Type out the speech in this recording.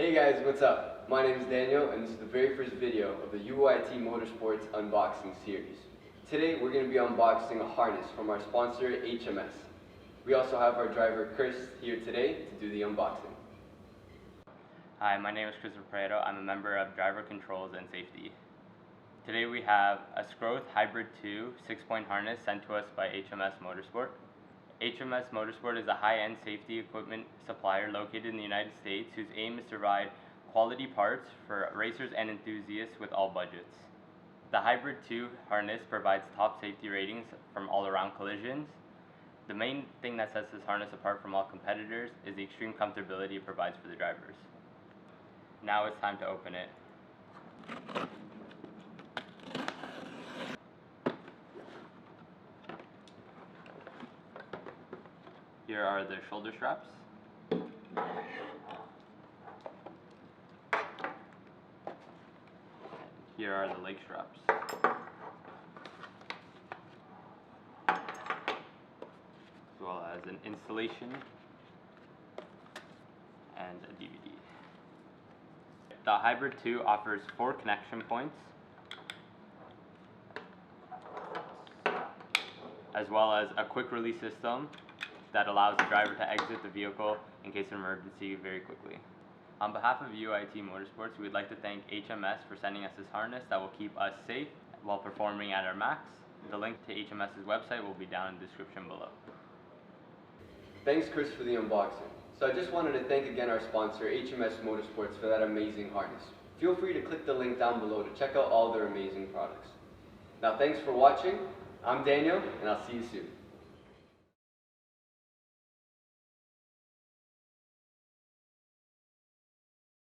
Hey guys, what's up? My name is Daniel and this is the very first video of the UOIT Motorsports unboxing series. Today we're going to be unboxing a harness from our sponsor HMS. We also have our driver Chris here today to do the unboxing. Hi, my name is Schroth. I'm a member of Driver Controls and Safety. Today we have a Schroth Hybrid 2 6-point harness sent to us by HMS Motorsport. HMS Motorsport is a high-end safety equipment supplier located in the United States whose aim is to provide quality parts for racers and enthusiasts with all budgets. The Hybrid 2 harness provides top safety ratings from all-around collisions. The main thing that sets this harness apart from all competitors is the extreme comfortability it provides for the drivers. Now it's time to open it. Here are the shoulder straps. Here are the leg straps. As well as an installation and a DVD. The Hybrid 2 offers 4 connection points, as well as a quick release system that allows the driver to exit the vehicle in case of emergency very quickly. On behalf of UOIT Motorsports, we would like to thank HMS for sending us this harness that will keep us safe while performing at our max. The link to HMS's website will be down in the description below. Thanks Chris for the unboxing. So I just wanted to thank again our sponsor HMS Motorsports for that amazing harness. Feel free to click the link down below to check out all their amazing products. Now thanks for watching. I'm Daniel and I'll see you soon.